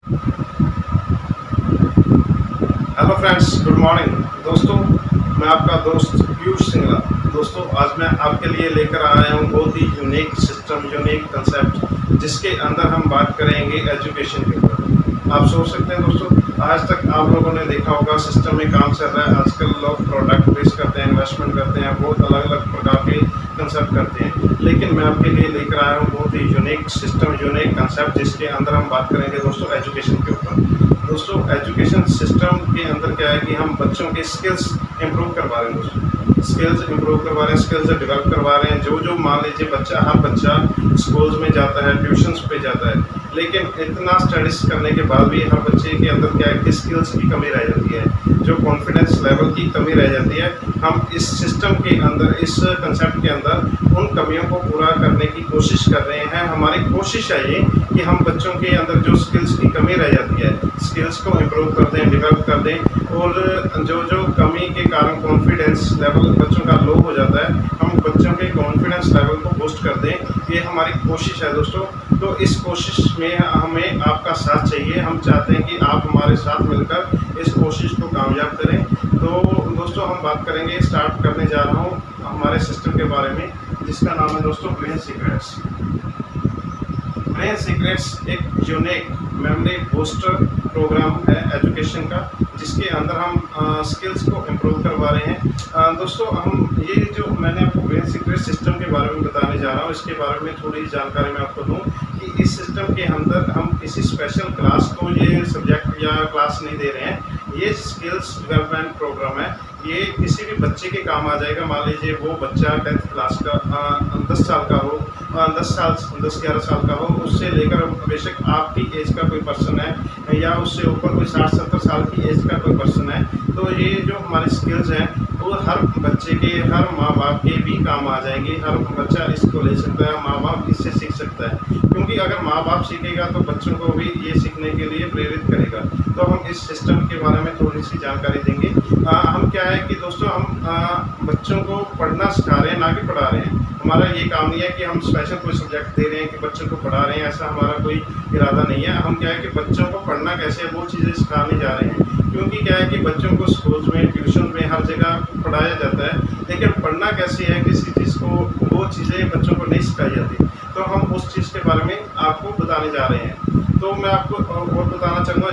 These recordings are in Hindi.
हेलो फ्रेंड्स, गुड मॉर्निंग दोस्तों। मैं आपका दोस्त पीयूष सिंगला। दोस्तों, आज मैं आपके लिए लेकर आया हूँ बहुत ही यूनिक सिस्टम, यूनिक कंसेप्ट, जिसके अंदर हम बात करेंगे एजुकेशन के ऊपर। आप सोच सकते हैं दोस्तों, आज तक आप लोगों ने देखा होगा सिस्टम में काम चल रहा है। आजकल लोग प्रोडक्ट बेस करते हैं, इन्वेस्टमेंट करते हैं, बहुत अलग अलग प्रकार के कंसेप्ट करते हैं। लेकिन मैं आपके लिए लेकर आया हूँ बहुत ही यूनिक सिस्टम, यूनिक कंसेप्ट, जिसके अंदर हम बात करेंगे दोस्तों एजुकेशन के ऊपर। दोस्तों, एजुकेशन सिस्टम के अंदर क्या है कि हम बच्चों के स्किल्स इंप्रूव करवा रहे हैं। दोस्तों, स्किल्स इंप्रूव करवा रहे हैं, स्किल्स डेवलप करवा रहे हैं। जो मान लीजिए हर बच्चा स्कूल्स में जाता है, ट्यूशन्स पे जाता है, लेकिन इतना स्टडीज करने के बाद भी हर बच्चे के अंदर क्या है कि स्किल्स की कमी रह जाती है, जो कॉन्फिडेंस लेवल की कमी रह जाती है। हम इस सिस्टम के अंदर, इस कंसेप्ट के अंदर उन कमियों को पूरा करने की कोशिश कर रहे हैं। हमारी कोशिश है ये कि हम बच्चों के अंदर जो स्किल्स की कमी रह जाती है, स्किल्स को इम्प्रूव कर दें, डेवलप कर दें। और जो कमी के कारण कॉन्फिडेंस लेवल बच्चों का लो हो जाता है, हम बच्चों के कॉन्फिडेंस लेवल को बूस्ट कर दें, ये हमारी कोशिश है दोस्तों। तो इस कोशिश में हमें आपका साथ चाहिए। हम चाहते हैं कि आप हमारे साथ मिलकर इस कोशिश को कामयाब करें। तो दोस्तों, हम बात करेंगे, स्टार्ट करने जा रहा हूँ हमारे सिस्टम के बारे में, जिसका नाम है दोस्तों ब्रेन सीक्रेट्स। ब्रेन सीक्रेट्स एक यूनिक मेमोरी बूस्टर प्रोग्राम है एजुकेशन का, जिसके अंदर हम स्किल्स को इम्प्रूव करवा रहे हैं। दोस्तों, हम ये जो मैंने आपको ब्रेन सीक्रेट सिस्टम के बारे में बताने जा रहा हूँ, इसके बारे में थोड़ी जानकारी मैं आपको दूँ कि इस सिस्टम के अंदर हम किसी स्पेशल क्लास को ये सब्जेक्ट या क्लास नहीं दे रहे हैं। ये स्किल्स डेवलपमेंट प्रोग्राम है। ये किसी भी बच्चे के काम आ जाएगा। मान लीजिए वो बच्चा 10th क्लास का 10 साल का हो, 10-11 साल का हो, उससे लेकर बेशक आपकी एज का कोई पर्सन है या उससे ऊपर कोई 60-70 साल की एज का कोई पर्सन है, तो ये जो हमारी स्किल्स हैं वो हर बच्चे के, हर माँ बाप के भी काम आ जाएंगे। हर बच्चा इसको ले सकता है, माँ बाप इससे सीख सकता है, क्योंकि अगर माँ बाप सीखेगा तो बच्चों को भी ये सीखने के लिए प्रेरित करेगा। तो हम इस सिस्टम के बारे में थोड़ी सी जानकारी देंगे। हम क्या है कि दोस्तों, हम बच्चों को पढ़ना सिखा रहे हैं, ना कि पढ़ा रहे हैं। हमारा ये काम नहीं है कि हम स्पेशल कोई सब्जेक्ट दे रहे हैं कि बच्चों को पढ़ा रहे हैं, ऐसा हमारा कोई इरादा नहीं है। हम क्या है कि बच्चों को पढ़ना कैसे है वो चीज़ें सिखाने जा रहे हैं। क्योंकि क्या है कि बच्चों को स्कूल्स में, ट्यूशन में, हर जगह पढ़ाया जाता है, लेकिन पढ़ना कैसे है, किसी चीज़ को, वो चीज़ें बच्चों को नहीं सिखाई जाती। तो हम उस चीज़ के बारे में आपको बताने जा रहे हैं। तो मैं आपको और बताना चाहूँगा,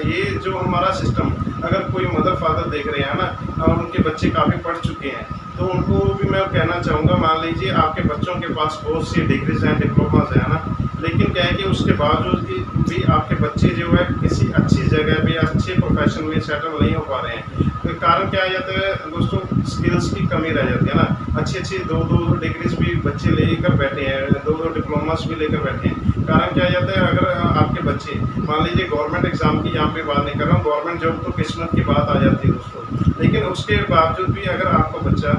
ये जो हमारा सिस्टम, अगर कोई मदर फादर देख रहे हैं ना और उनके बच्चे काफ़ी पढ़ चुके हैं, तो उनको भी मैं कहना चाहूँगा, मान लीजिए आपके बच्चों के पास बहुत सी डिग्रीज हैं, डिप्लोमाज हैं ना, लेकिन क्या है कि उसके बावजूद भी आपके बच्चे जो है किसी अच्छी जगह पे, अच्छे प्रोफेशन में सेटल नहीं हो पा रहे हैं। तो कारण क्या आ जाता है दोस्तों, स्किल्स की कमी रह जाती है ना। अच्छी दो डिग्रीज भी बच्चे लेकर बैठे हैं, दो डिप्लोमास भी लेकर बैठे हैं। कारण क्या आ जाता है, अगर आपके बच्चे, मान लीजिए गवर्नमेंट एग्जाम की यहाँ पे बात नहीं कर रहा हूँ, गवर्नमेंट जॉब तो किस्मत की बात आ जाती है दोस्तों, लेकिन उसके बावजूद भी अगर आपका बच्चा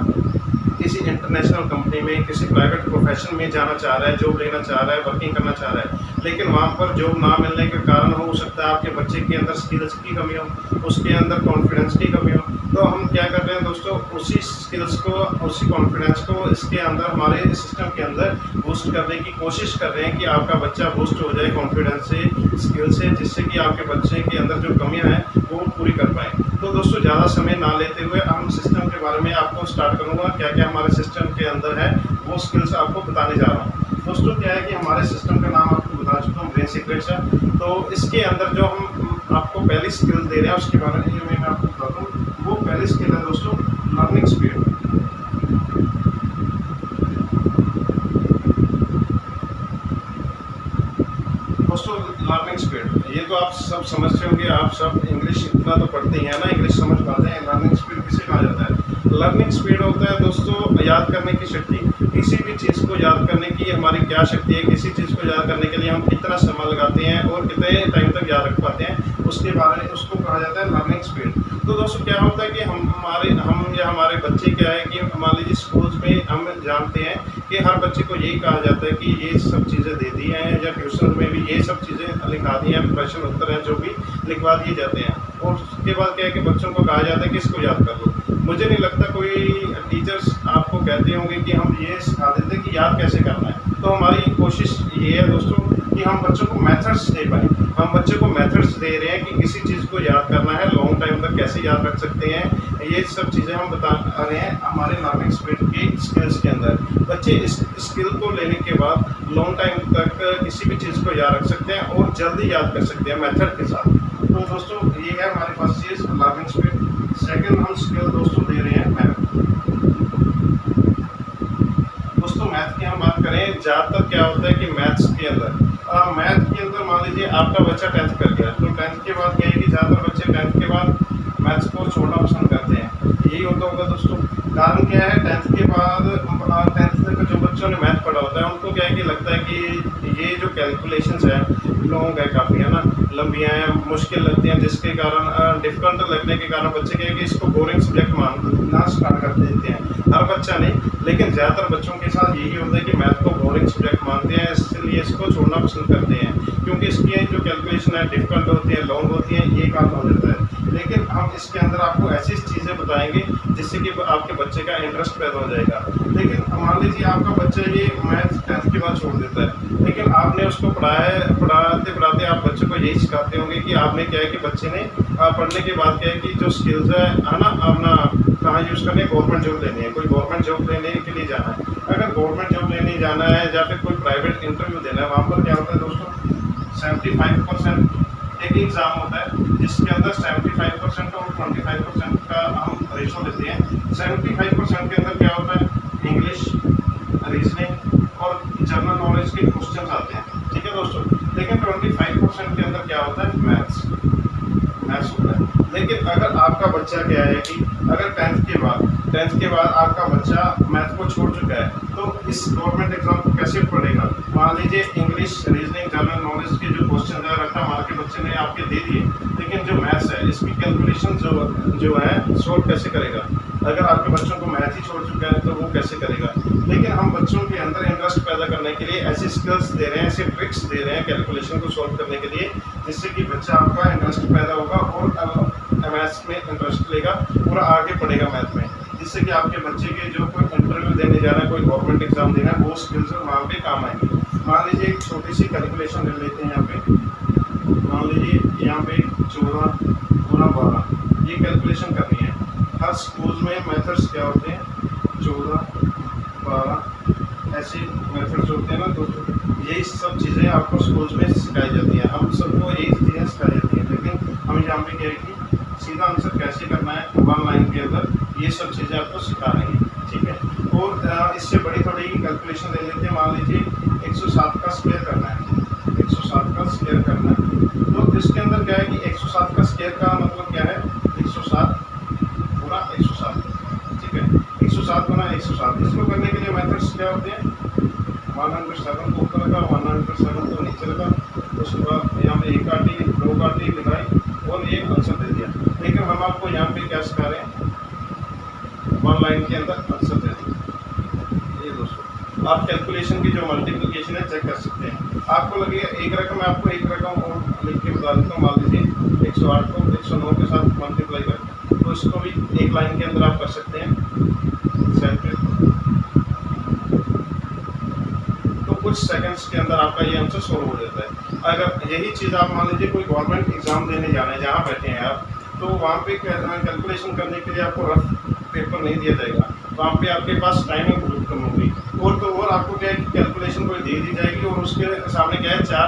किसी इंटरनेशनल कंपनी में, किसी प्राइवेट प्रोफेशन में जाना चाह रहा है, जॉब लेना चाह रहा है, वर्किंग करना चाह रहा है, लेकिन वहाँ पर जॉब ना मिलने के कारण हो सकता है आपके बच्चे के अंदर स्किल्स की कमी हो, उसके अंदर कॉन्फिडेंस की कमी हो। तो हम क्या कर रहे हैं दोस्तों, उसी स्किल्स को, उसी कॉन्फिडेंस को इसके अंदर, हमारे सिस्टम के अंदर बूस्ट करने की कोशिश कर रहे हैं कि आपका बच्चा बूस्ट हो जाए कॉन्फिडेंस से, स्किल से, जिससे कि आपके बच्चे के अंदर जो कमियाँ हैं वो पूरी कर पाएँ। तो दोस्तों, ज़्यादा समय ना लेते हुए हम सिस्टम के बारे में आपको स्टार्ट करूँगा। क्या क्या हमारे सिस्टम के अंदर है वो स्किल्स आपको बताने जा रहा हूँ। दोस्तों, क्या है कि हमारे सिस्टम का नाम आपको बता चुका हूँ, ब्रेन सीक्रेट्स है। तो इसके अंदर जो हम आपको पहली स्किल दे रहे हैं उसके बारे में मैं आपको बताता हूँ। वो पहली स्किल है दोस्तों लर्निंग स्पीड। दोस्तों, लर्निंग स्पीड, ये तो आप सब समझते होंगे, आप सब इंग्लिश इतना तो पढ़ते ही हैं ना, इंग्लिश समझ पाते हैं। लर्निंग स्पीड किसे कहा जाता है? लर्निंग स्पीड होता है दोस्तों याद करने की शक्ति। किसी भी चीज़ को याद करने की हमारी क्या शक्ति है, किसी चीज़ को याद करने के लिए हम कितना समय लगाते हैं और कितने टाइम तक याद रख पाते हैं, उसके बारे में, उसको कहा जाता है लर्निंग स्पीड। तो दोस्तों, क्या होता है कि हमारे बच्चे क्या है कि मान लीजिए स्कूल्स में हम जानते हैं कि हर बच्चे को यही कहा जाता है कि ये सब चीज़ें दे दी हैं, या ट्यूशन में भी ये सब चीज़ें लिखा दी हैं, प्रश्न उत्तर हैं जो भी लिखवा दिए जाते हैं। और उसके बाद क्या है कि बच्चों को कहा जाता है कि इसको याद कर लो। मुझे नहीं लगता कोई टीचर्स आपको कहते होंगे कि हम ये सिखा देते कि याद कैसे करना है। तो हमारी कोशिश ये है दोस्तों कि हम बच्चों को मेथड्स दे पाएँ। हम बच्चे को मेथड्स दे रहे हैं कि किसी चीज़ को याद करना है, लॉन्ग टाइम तक कैसे याद रख सकते हैं, ये सब चीज़ें हम बता रहे हैं हमारे लर्निंग स्पीड की स्किल्स के अंदर। बच्चे इस स्किल को लेने के बाद लॉन्ग टाइम तक किसी भी चीज़ को याद रख सकते हैं और जल्दी याद कर सकते हैं मेथड के साथ। तो दोस्तों ये है हमारी फर्स्ट चीज़ लर्निंग स्पीड। सेकंड हम स्किल दोस्तों दे रहे हैं मैथ। दोस्तों मैथ की हम बात करें, ज़्यादातर क्या होता है कि मैथ के अंदर मान लीजिए आपका बच्चा 10th कर गया, तो 10th के बाद क्या है कि ज़्यादातर बच्चे 10th के बाद मैथ्स को छोड़ना पसंद करते हैं। यही होता होगा दोस्तों। कारण क्या है, 10th के बाद 10th तक जो बच्चों ने मैथ पढ़ा होता है उनको क्या है कि लगता है कि ये जो कैलकुलेशंस है लॉन्ग है, काफ़ी है ना, लंबियाँ हैं, मुश्किल लगती हैं, जिसके कारण डिफिकल्ट लगने के कारण बच्चे क्या है कि इसको बोरिंग सब्जेक्ट मानना स्टार्ट कर देते हैं। हर बच्चा नहीं, लेकिन ज़्यादातर बच्चों के साथ यही होता है कि मैथ को बोरिंग सब्जेक्ट मानते हैं, इसलिए इसको छोड़ना पसंद करते हैं, क्योंकि इसकी जो कैलकुलेशन है डिफिकल्ट होती है, लॉन्ग होती है, ये काम हो जाता है। लेकिन हम इसके अंदर आपको ऐसी चीज़ें बताएंगे जिससे कि आपके बच्चे का इंटरेस्ट पैदा हो जाएगा। लेकिन मान लीजिए आपका बच्चा ये मैथ 10th के बाद छोड़ देता है, लेकिन आपने उसको पढ़ाते पढ़ाते आप बच्चे को यही सिखाते होंगे कि आपने क्या है कि बच्चे ने पढ़ने के बाद क्या है कि जो स्किल्स है ना, अपना कहाँ यूज़ करनी है, गवर्नमेंट जॉब लेनी है, कोई गवर्नमेंट जॉब लेने के लिए जाना है। अगर गवर्नमेंट जॉब लेने जाना है या फिर कोई प्राइवेट इंटरव्यू देना है, वहाँ पर क्या होता है दोस्तों, 75% एक एग्ज़ाम होता है जिसके अंदर 75% और 25% का हम रेशो लेते हैं। 75% के अंदर क्या होता है, इंग्लिश, रीजनिंग और जनरल नॉलेज के क्वेश्चन आते हैं, ठीक है दोस्तों। लेकिन 25% के अंदर क्या होता है, मैथ्स होता है। लेकिन अगर आपका बच्चा क्या है कि अगर 10th के बाद आपका बच्चा मैथ को छोड़ चुका है, तो इस गवर्नमेंट एग्जाम को कैसे पढ़ेगा। मान लीजिए इंग्लिश, रीजनिंग, जनरल नॉलेज के जो क्वेश्चन है रट्टा मार के बच्चे ने आपके दे दिए, लेकिन जो मैथ्स है इसकी कैलकुलेशन जो है सोल्व कैसे करेगा। अगर आपके बच्चों को मैथ ही छोड़ चुका है तो वो कैसे करेगा। लेकिन हम बच्चों के अंदर इंटरेस्ट पैदा करने के लिए ऐसी स्किल्स दे रहे हैं, ऐसे ट्रिक्स दे रहे हैं कैलकुलेशन को सोल्व करने के लिए, जिससे कि बच्चा आपका इंटरेस्ट पैदा होगा और मैथ्स में इंटरेस्ट लेगा, पूरा आगे पढ़ेगा मैथ में, जिससे कि आपके बच्चे के जो कोई इंटरव्यू देने जा रहा है, कोई गवर्नमेंट एग्जाम देना है, वो स्किल्स वहाँ पे काम आएंगे। मान लीजिए एक छोटी सी कैलकुलेशन ले लेते हैं यहाँ पे। मान लीजिए यहाँ पे 14 गुना 12 ये कैलकुलेशन करनी है। हर स्कूल में मेथड्स क्या होते हैं, 14, 12 ऐसे मेथड्स होते हैं ना दोस्तों। यही सब चीज़ें आपको स्कूल्स में सिखाई जाती हैं, हम सबको यही चीज़ें सिखाई जाती हैं। लेकिन हम यहाँ पे क्या है कि सीधा आंसर कैसे करना है 1 लाइन के अंदर, ये सब चीज़ें आपको सिखा रही हैं, ठीक है। और इससे बड़ी थोड़ी कैलकुलेशन ले लेते हैं। मान लीजिए 107 का स्क्वायर करना है, 107 का स्क्वायर करना है, तो इसके अंदर क्या है कि 107 का स्क्वायर का मतलब क्या है, 107 गुना 107, ठीक है, 107 गुना 107। इसको करने के लिए मेथड्स क्या होते हैं, 107 को ऊपर रखा, 107 को नीचे रखा, उसके बाद यहाँ पे 1 काटी, 2 काटी लिखाई और ये आंसर दे दिया। लेकिन हम आपको यहाँ पे क्या सिखा रहे हैं, 1 लाइन के अंदर आंसर दे दिया। ये दोस्तों आप कैलकुलेशन की जो मल्टीप्लिकेशन है चेक कर सकते हैं। आपको लगेगा एक रकम, मैं आपको एक रकम और लिख के बता देता हूँ। मान लीजिए 108 को 109 के साथ मल्टीप्लाई कर, तो इसको भी 1 लाइन के अंदर आप कर सकते हैं। तो कुछ सेकंड्स के अंदर आपका ये आंसर सोल्व हो जाता है। अगर यही चीज़ आप मान लीजिए कोई गवर्नमेंट एग्जाम देने जाना है, जहाँ बैठे हैं आप, तो वहाँ पे कैलकुलेशन करने के लिए आपको रफ पेपर नहीं दिया जाएगा, वहाँ पे आपके पास टाइमिंग बहुत कम होगी। और आपको क्या है कि कैलकुलेशन कोई दे दी जाएगी और उसके सामने क्या है 4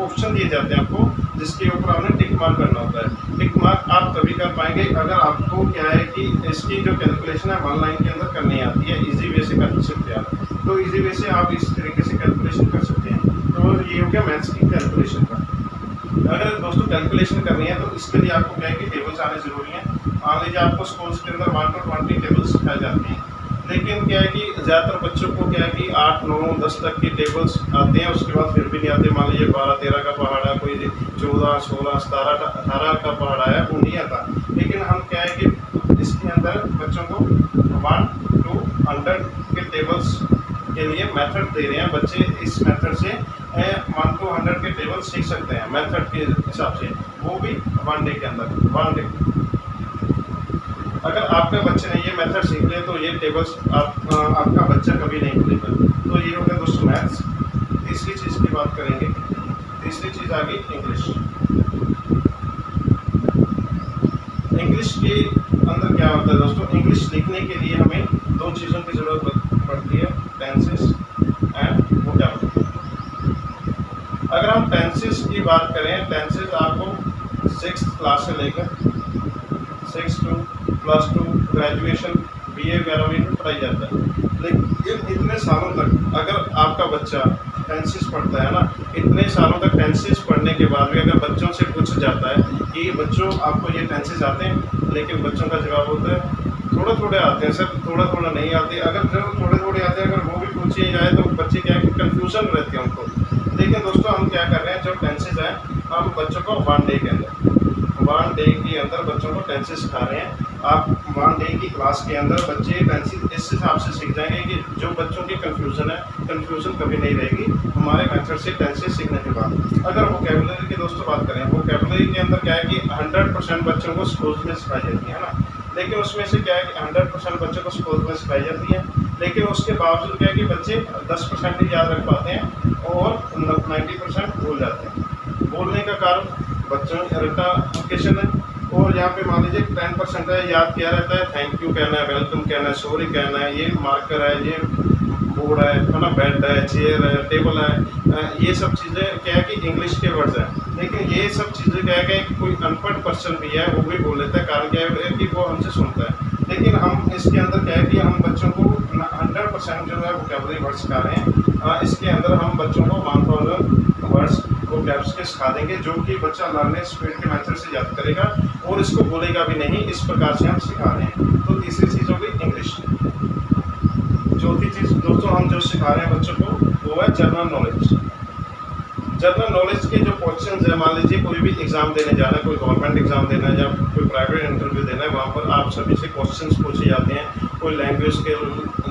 ऑप्शन दिए जाते हैं आपको, जिसके ऊपर आपने टिक मार्क करना होता है। टिक मार्क आप तभी कर पाएंगे अगर आपको क्या है कि इसकी जो कैलकुलेशन है 1 लाइन के अंदर करनी आती है, इजी वे से कर सकते हैं आप। तो इजी वे से आप इस तरीके से कैलकुलेशन कर सकते हैं। तो ये हो गया मैथ्स की कैलकुलेशन का। अगर दोस्तों कैलकुलेशन करनी है तो इसके लिए आपको क्या है कि टेबल्स आने ज़रूरी हैं। मान लीजिए आपको स्कूल्स के अंदर 1 to 20 टेबल्स सिखाई जाती हैं, लेकिन क्या है कि ज़्यादातर बच्चों को क्या है कि 8, 9, 10 तक की टेबल्स आते हैं, उसके बाद फिर भी नहीं आते। मान लीजिए 12, 13 का पहाड़ा, कोई 14, 16, 17, 18 का पहाड़ा है, वो नहीं आता। लेकिन हम क्या है कि इसके अंदर बच्चों को 1 to 100 के टेबल्स के लिए मेथड दे रहे हैं। बच्चे इस मेथड से 1 to 100 के टेबल सीख सकते हैं मेथड के हिसाब से, वो भी 1 डे के अंदर, 1 डे। अगर आपके बच्चे ने ये मेथड सीख लिया तो ये टेबल्स आपका बच्चा कभी नहीं भूलेगा। तो ये हो गया दोस्तों मैथ्स। तीसरी चीज़ की बात करेंगे। तीसरी चीज़ आ गई इंग्लिश। इंग्लिश के अंदर क्या होता है दोस्तों, इंग्लिश लिखने के लिए हमें दो चीज़ों की ज़रूरत पड़ती है, टेंसेस एंड वोकैबुलरी। अगर हम टेंसेस की बात करें, टेंसेस आपको 6th क्लास से लेकर 6 to +2 ग्रेजुएशन BA वगैरह में पढ़ाई जाता है। लेकिन इतने सालों तक अगर आपका बच्चा टेंसेस पढ़ता है ना, इतने सालों तक टेंसेस पढ़ने के बाद भी अगर बच्चों से पूछा जाता है कि बच्चों आपको ये टेंसेस आते हैं, लेकिन बच्चों का जवाब होता है थोड़ा थोड़े आते हैं सर, थोड़ा थोड़ा नहीं आते। अगर जो थोड़े थोड़े आते हैं अगर वो भी पूछे जाए तो बच्चे क्या है कि कन्फ्यूजन रहती है उनको। लेकिन दोस्तों हम क्या कर रहे हैं, जो टेंसेस हैं हम बच्चों को 1 डे के अंदर 1 डे के अंदर बच्चों को टेंसेस सिखा रहे हैं। आप 1 डे की क्लास के अंदर बच्चे टेंसेस इस हिसाब से सीख जाएंगे कि जो बच्चों की कन्फ्यूज़न है, कन्फ्यूज़न कभी नहीं रहेगी हमारे मेथड से टेंसेस सीखने के बाद। अगर वोकैबुलरी की दोस्तों बात करें, वोकैबुलरी के अंदर क्या है कि 100% बच्चों को स्कूल्स में सिखाई जाती है ना, लेकिन उसमें से क्या है कि 100% बच्चों को स्कूल में सिखाई जाती है, लेकिन उसके बावजूद क्या है कि बच्चे 10% ही याद रख पाते हैं और 90% भूल जाते हैं। भूलने का कारण बच्चों रटाफिकेशन है। और यहाँ पे मान लीजिए 10% है, याद क्या रहता है, थैंक यू कहना है, वेलकम कहना है, सॉरी कहना है, ये मार्कर है, ये बोर्ड है ना, बेड है, चेयर है, टेबल है, ये सब चीज़ें क्या है कि इंग्लिश के वर्ड्स हैं। लेकिन ये सब चीज़ें क्या है कि कोई अनपढ़ पर्सन भी है वो भी बोल लेता है, कारण क्या है कि वो हमसे सुनता है। लेकिन हम इसके अंदर क्या है कि हम बच्चों को 100% जो है वोकैबुलरी वर्ड्स सिखा रहे हैं। इसके अंदर हम बच्चों को 1000 वर्ड्स वोकैब्स के सिखा देंगे, जो कि बच्चा लर्निंग स्पीड के मेथड से याद करेगा और इसको बोलेगा भी नहीं। इस प्रकार से हम सिखा रहे हैं। तो तीसरी चीज़ हो गई इंग्लिश। चौथी चीज़ दोस्तों हम जो सिखा रहे हैं बच्चों को वो है जनरल नॉलेज। जनरल नॉलेज के जो क्वेश्चंस है, मान लीजिए कोई भी एग्जाम देने जाना है, कोई गवर्नमेंट एग्जाम देना है या कोई प्राइवेट इंटरव्यू देना है, वहाँ पर आप सभी से क्वेश्चंस पूछे जाते हैं। कोई लैंग्वेज के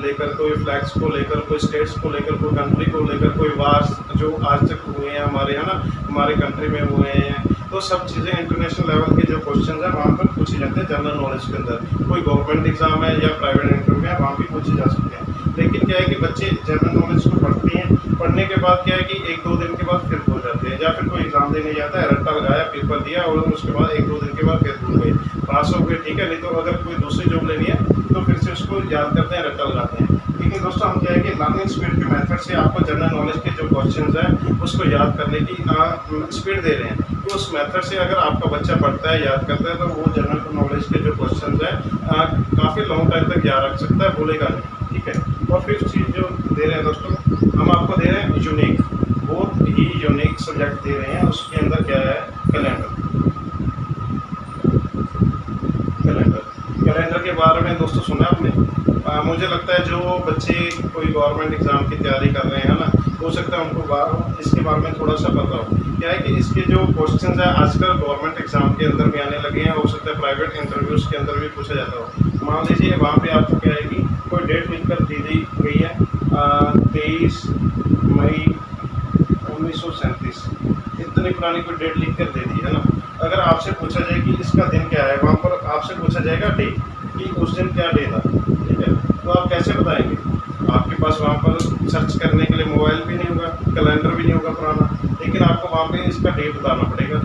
लेकर, कोई फ्लैग्स को लेकर, कोई स्टेट्स को लेकर, कोई कंट्री को लेकर, कोई वार्स जो आज तक हुए हैं हमारे यहाँ ना, हमारे कंट्री में हुए हैं, तो सब चीज़ें इंटरनेशनल लेवल के जो क्वेश्चन है वहाँ पर पूछे जाते हैं जनरल नॉलेज के अंदर। कोई गवर्नमेंट एग्जाम है या प्राइवेट इंटरव्यू है, वहाँ भी पूछे जा सकते हैं। लेकिन क्या है कि बच्चे जनरल नॉलेज को पढ़ते हैं, पढ़ने के बाद क्या है कि 1-2 दिन के बाद फिर भूल जाते हैं, या फिर कोई एग्जाम देने जाता है, रट्टा लगाया, पेपर दिया और उसके बाद 1-2 दिन के बाद फिर भूल गए, पास हो गए, ठीक है। नहीं तो अगर कोई दूसरी जॉब लेनी है तो फिर से उसको याद करते हैं, रट्टा लगाते हैं। लेकिन दोस्तों हम क्या है कि लर्निंग स्पीड के मेथड से आपको जनरल नॉलेज के जो क्वेश्चंस हैं उसको याद करने की स्पीड दे रहे हैं। तो उस मेथड से अगर आपका बच्चा पढ़ता है, याद करता है, तो वो जनरल नॉलेज के जो क्वेश्चंस हैं काफ़ी लॉन्ग टाइम तक याद रख सकता है, भूलेगा नहीं, ठीक है। और फिर चीज़ जो दे रहे हैं दोस्तों, हम आपको दे रहे हैं यूनिक, बहुत ही यूनिक सब्जेक्ट दे रहे हैं। उसके अंदर क्या है, कैलेंडर। कैलेंडर के बारे में दोस्तों सुना आपने? मुझे लगता है जो बच्चे कोई गवर्नमेंट एग्ज़ाम की तैयारी कर रहे हैं ना, हो सकता है उनको इसके बारे में थोड़ा सा पता हो। क्या है कि इसके जो क्वेश्चंस हैं आजकल गवर्नमेंट एग्ज़ाम के अंदर भी आने लगे हैं, हो सकता है प्राइवेट इंटरव्यूज़ के अंदर भी पूछा जाता हो। मान लीजिए वहाँ पे आपको क्या है कि कोई डेट लिख कर दी गई है 23 मई 1937, इतनी पुरानी कोई डेट लिख कर दे दी है ना। अगर आपसे पूछा जाए कि इसका दिन क्या है, वहाँ पर आपसे पूछा जाएगा डे, कि उस दिन क्या डे था, ठीक है। तो आप कैसे बताएंगे? आपके पास वहाँ पर सर्च करने के लिए मोबाइल भी नहीं होगा, कैलेंडर भी नहीं होगा पुराना, लेकिन आपको वहाँ पे इसका डेट बताना पड़ेगा।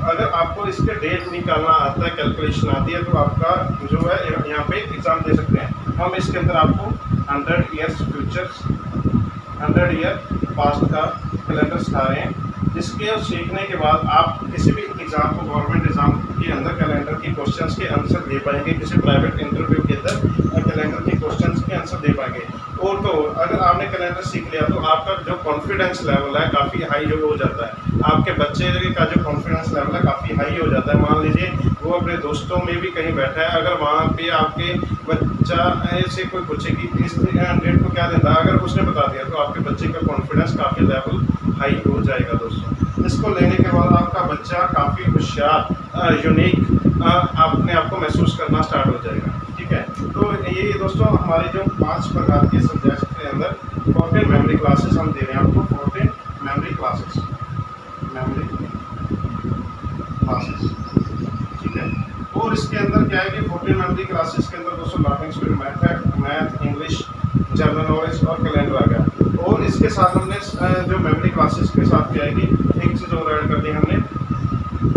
अगर आपको इसके डेट निकालना आता है, कैलकुलेशन आती है, तो आपका जो है यहाँ पे एग्ज़ाम दे सकते हैं। हम इसके अंदर आपको 100 ईयर्स फ्यूचर्स, 100 ईयर पास्ट का कैलेंडर सिखा रहे हैं, जिसके सीखने के बाद आप किसी भी एग्ज़ाम को, गवर्नमेंट एग्ज़ाम के अंदर कैलेंडर के क्वेश्चंस के आंसर दे पाएंगे, किसी प्राइवेट इंटरव्यू के अंदर कैलेंडर के क्वेश्चंस के आंसर दे पाएंगे। और तो अगर आपने कैलेंडर सीख लिया तो आपका जो कॉन्फिडेंस लेवल है काफ़ी हाई जो हो जाता है। आपके बच्चे का जो कॉन्फिडेंस लेवल है काफ़ी हाई हो जाता है। मान लीजिए वो अपने दोस्तों में भी कहीं बैठा है, अगर वहाँ पे आपके बच्चा से कोई पूछे कि इस डेट को क्या देता है, अगर उसने बता दिया तो आपके बच्चे का कॉन्फिडेंस काफ़ी लेवल हाई हो जाएगा दोस्तों। इसको लेने के बाद आपका बच्चा काफ़ी होशियार, यूनिक अपने आप को महसूस करना स्टार्ट हो जाएगा, ठीक है। तो ये दोस्तों हमारे जो 5 प्रकार के सब्जेक्ट के अंदर 14 मेमोरी क्लासेस हम दे रहे हैं आपको, 14 मेमोरी क्लासेस, ठीक है। और इसके अंदर क्या है कि 14 मेमोरी क्लासेस के अंदर दोस्तों learning speed, math, English, general knowledge और कैलेंडर आ गया। और और इसके साथ हमने जो मेमोरी क्लासेस के साथ क्या है कि एक चीज़ और ऐड कर दी हमने,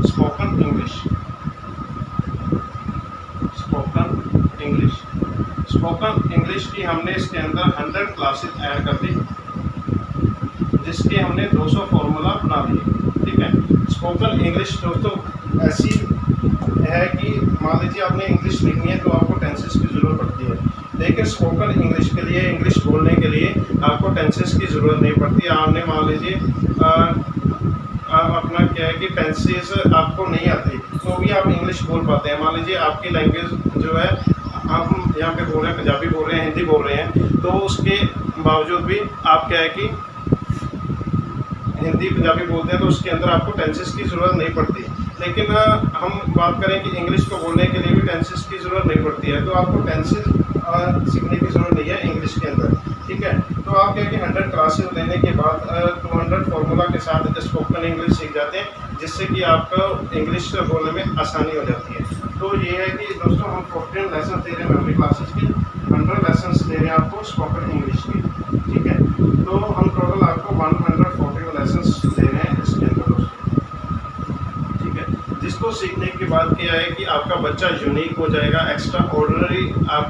spoken English. Spoken English, spoken English की हमने इसके अंदर 100 क्लासेस ऐड कर दी, जिसके हमने 200 फॉर्मूला बना दिए। ठीक है, स्पोकन इंग्लिश दोस्तों ऐसी है कि मान लीजिए आपने इंग्लिश लिखनी है तो आपको टेंसेस की ज़रूरत पड़ती है, लेकिन स्पोकन इंग्लिश के लिए, इंग्लिश बोलने के लिए आपको टेंसेस की ज़रूरत नहीं पड़ती। आपने मान लीजिए अपना क्या है कि टेंसेस आपको नहीं आती तो भी आप इंग्लिश बोल पाते हैं। मान लीजिए आपकी लैंग्वेज जो है, हम यहाँ पे बोल रहे हैं, पंजाबी बोल रहे हैं, हिंदी बोल रहे हैं, तो उसके बावजूद भी आप क्या है कि हिंदी पंजाबी बोलते हैं तो उसके अंदर आपको टेंसेस की ज़रूरत नहीं पड़ती। लेकिन हम बात करें कि इंग्लिश को बोलने के लिए भी टेंसेस की ज़रूरत नहीं पड़ती है, तो आपको टेंसेस सीखने की ज़रूरत नहीं है इंग्लिश के अंदर। ठीक है, तो आप क्या कि 100 क्लासेस लेने के बाद 200 फार्मूला के साथ स्पोकन इंग्लिश सीख जाते हैं, जिससे कि आपको इंग्लिश बोलने में आसानी हो जाती है। तो ये है कि दोस्तों हम 14 लेसन दे रहे हैं मेमोरी क्लासेस की, 100 लेसन दे रहे हैं आपको स्पोकन इंग्लिश की। ठीक है, तो हम टोटल आपको 114 लेसन दे रहे हैं इसके अंदर दोस्तों। ठीक है, जिसको सीखने के बाद क्या है कि आपका बच्चा यूनिक हो जाएगा, एक्स्ट्रा ऑर्डिनरी आप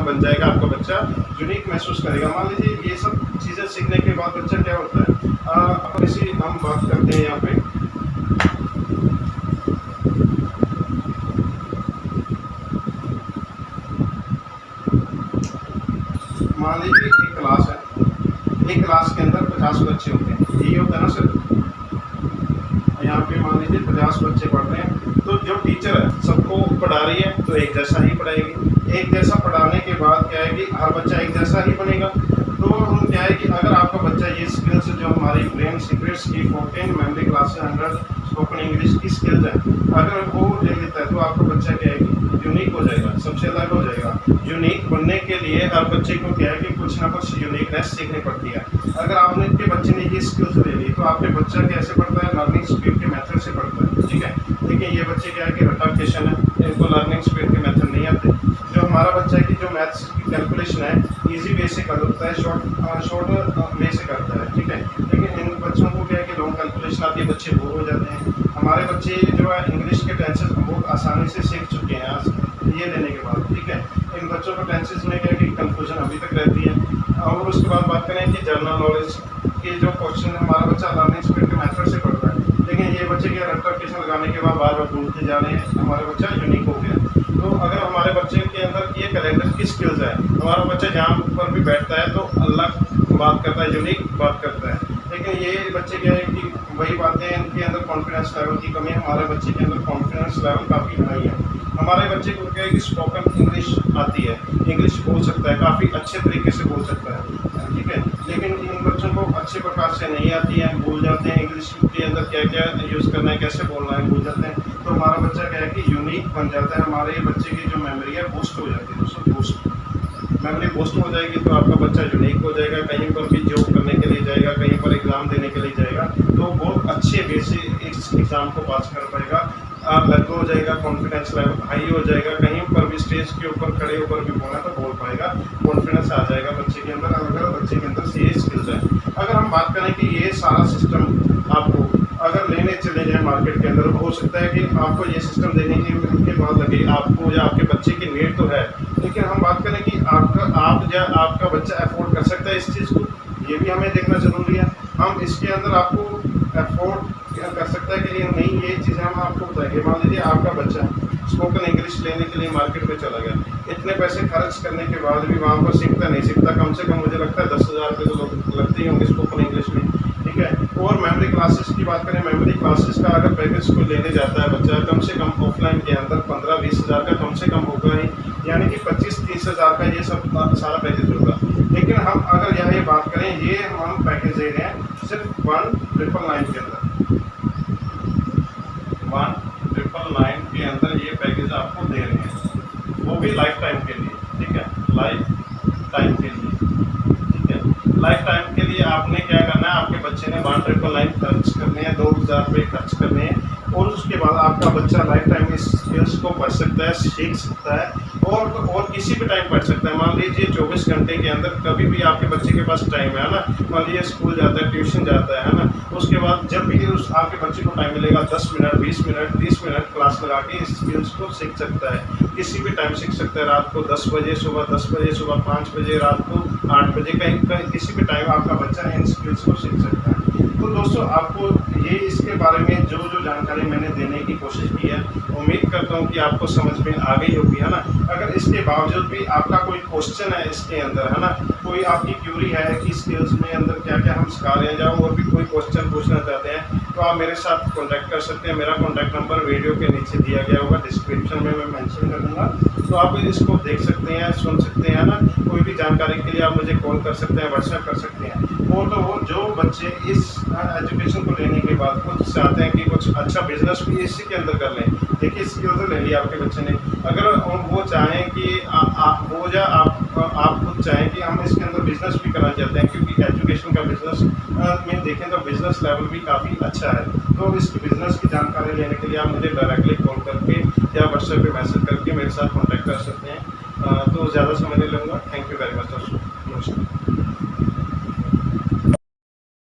बन जाएगा, आपका बच्चा यूनिक महसूस करेगा। मान लीजिए ये सब चीज़ें सीखने के बाद बच्चा क्या होता है, इसी हम बात करते हैं यहाँ पे। मान लीजिए एक क्लास है, एक क्लास के अंदर 50 बच्चे होते हैं, यही होता है ना सर। यहाँ पे मान लीजिए 50 बच्चे पढ़ रहे हैं, तो जो टीचर है सबको पढ़ा रही है तो एक जैसा ही पढ़ाएगी। एक जैसा पढ़ाने के बाद क्या है कि हर बच्चा एक जैसा ही बनेगा। तो हम क्या है कि अगर आपका बच्चा ये स्किल्स जो हमारी ब्रेन सीक्रेट्स की 14 मेमोरी क्लासेस 100 स्पोकन इंग्लिश की स्किल्स है, अगर वो ले लेता है तो आपका बच्चा क्या है कि यूनिक हो जाएगा, सबसे अलग हो जाएगा। यूनिक बनने के लिए हर बच्चे को क्या है कि कुछ ना कुछ यूनिकनेस सीखनी पड़ती है। अगर आपने के बच्चे ने ये स्किल्स ले ली तो आपके बच्चा कैसे पढ़ता है, लर्निंग स्पीड के मेथड से पढ़ता है। ठीक है, लेकिन ये बच्चे क्या है कि रटाफिकेशन है, इनको लर्निंग स्पीड के मेथड नहीं आते। जो हमारा बच्चा है कि जो मैथ्स की कैलकुलेशन है इजी वे से कर सकता है, शॉर्ट वे से करता है। ठीक है, लेकिन इन बच्चों को क्या है कि लॉन्ग कैलकुलेशन आती है, बच्चे बोर हो जाते हैं। हमारे बच्चे जो है इंग्लिश के टेंसेस बहुत आसानी से सीख चुके हैं आज ये लेने के बाद। ठीक है, इन बच्चों को टेंसेस में क्या है कि कंफ्यूजन अभी तक रहती है। और उसके बाद बात करें कि जनरल नॉलेज के जो क्वेश्चन हमारा बच्चा लर्निंग स्पीड के मेथड से पढ़ता है, लेकिन ये बच्चे के रटाफिकेशन लगाने के बाद बार बार भूलते जा रहे हैं, हमारा बच्चा यूनिक हो गया। तो अगर हमारे बच्चे के अंदर ये कैरेक्टर की स्किल्स है, हमारा बच्चा जहाँ पर भी बैठता है तो अलग बात करता है, यूनिक बात करता है। लेकिन ये बच्चे क्या है कि वही बातें, इनके अंदर कॉन्फिडेंस लेवल की कमी है। हमारे बच्चे के अंदर कॉन्फिडेंस लेवल काफ़ी हाई है। हमारे बच्चे को क्या है कि स्पोकन इंग्लिश आती है, इंग्लिश बोल सकता है, काफ़ी अच्छे तरीके से बोल सकता है। ठीक है, लेकिन इन बच्चों को अच्छे प्रकार से नहीं आती है, भूल जाते हैं इंग्लिश के अंदर क्या क्या यूज़ करना है, कैसे बोलना है, भूल जाते हैं। तो हमारा बच्चा क्या है कि यूनिक बन जाता है। हमारे बच्चे की जो मेमोरी है बूस्ट हो जाती है दोस्तों, बूस्ट मेमोरी बूस्ट हो जाएगी तो आपका बच्चा यूनिक हो जाएगा। कहीं पर भी जॉब करने के लिए जाएगा, कहीं पर एग्ज़ाम देने के लिए जाएगा तो बहुत अच्छे वे से इस एग्ज़ाम को पास कर पाएगा, अलग हो जाएगा, कॉन्फिडेंस लेवल हाई हो जाएगा। कहीं पर भी स्टेज के ऊपर खड़े होकर भी बोला तो बोल पाएगा, कॉन्फिडेंस आ जाएगा बच्चे के अंदर, अगर बच्चे के अंदर ये स्किल्स है। अगर हम बात करें कि ये सारा सिस्टम आपको अगर लेने चले जाए मार्केट के अंदर, हो सकता है कि आपको ये सिस्टम देने के बाद लगे आपको या आपके बच्चे की नीड तो है, लेकिन हम बात करें कि आपका बच्चा अफोर्ड कर सकता है इस चीज़ को, ये भी हमें देखना ज़रूरी है। हम इसके अंदर आपको अफोर्ड कर सकता है कि नहीं, ये चीज़ें हम आपको बताएंगे। मान लीजिए आपका बच्चा स्पोकन इंग्लिश लेने के लिए मार्केट में चला गया, इतने पैसे खर्च करने के बाद भी वहाँ पर सीखता कम से कम मुझे लगता है 10,000 रुपये तो लगते ही होंगे स्पोकन इंग्लिश में। ठीक है, और मेमोरी क्लासेस की बात करें, मेमोरी क्लासेस का अगर पैकेज कोई लेने जाता है बच्चा, कम से कम ऑफलाइन के अंदर 15-20 हज़ार का कम से कम होगा ही, यानी कि 25-30 हज़ार का ये सब सारा पैकेज होगा। लेकिन हम अगर यहाँ ये बात करें, ये हम पैकेज दे रहे हैं सिर्फ 1999 के अंदर, 1999 के अंदर ये पैकेज आपको दे रहे हैं, वो भी लाइफ टाइम के लिए। ठीक है, लाइफ टाइम के लिए। ठीक है, लाइफ टाइम के लिए आपने क्या करना है, आपके बच्चे ने 1999 खर्च करने हैं, 2,000 रुपये खर्च करने हैं, और उसके बाद आपका बच्चा लाइफ टाइम इस स्किल्स को पढ़ सकता है, सीख सकता है। और किसी भी टाइम पढ़ सकता है। मान लीजिए 24 घंटे के अंदर कभी भी आपके बच्चे के पास टाइम है ना, मान लीजिए स्कूल जाता है, ट्यूशन जाता है ना, उसके बाद जब भी उस आपके बच्चे को टाइम मिलेगा 10 मिनट, 20 मिनट, 30 मिनट क्लास लगा के इस स्किल्स को सीख सकता है। किसी भी टाइम सीख सकता है, रात को 10 बजे, सुबह 10 बजे, सुबह 5 बजे, रात को 8 बजे, कहीं किसी भी टाइम आपका बच्चा इन स्किल्स को सीख सकता है। तो दोस्तों आपको ये इसके बारे में जो जानकारी मैंने देने की कोशिश की है, उम्मीद करता हूँ कि आपको समझ में आ गई होगी, है ना। अगर इसके बावजूद भी आपका कोई क्वेश्चन है इसके अंदर, है ना, कोई आपकी क्यूरी है कि स्किल्स में अंदर क्या क्या हम सिखा रहे हैं, या और भी कोई क्वेश्चन पूछना चाहते हैं, तो आप मेरे साथ कॉन्टैक्ट कर सकते हैं। मेरा कॉन्टैक्ट नंबर वीडियो के नीचे दिया गया होगा, डिस्क्रिप्शन में मैं मेंशन कर दूँगा, तो आप इसको देख सकते हैं, सुन सकते हैं ना। कोई भी जानकारी के लिए आप मुझे कॉल कर सकते हैं, व्हाट्सएप कर सकते हैं। और तो वो जो बच्चे इस एजुकेशन को लेने के बाद कुछ चाहते हैं कि कुछ अच्छा बिजनेस भी इसी के अंदर कर लें, देखिए स्किल तो ले लिया आपके बच्चे ने, अगर वो चाहें कि आप खुद चाहें कि हम इसके अंदर बिजनेस भी करना चाहते हैं, क्योंकि एजुकेशन का बिजनेस में देखें तो बिजनेस लेवल भी काफ़ी अच्छा है, तो इस बिजनेस की जानकारी लेने के लिए आप मुझे डायरेक्टली कॉल करके या व्हाट्सएप पे मैसेज करके मेरे साथ कॉन्टैक्ट कर सकते हैं। तो ज़्यादा समय नहीं लूँगा। थैंक यू वेरी मच दोस्तों, नमस्कार।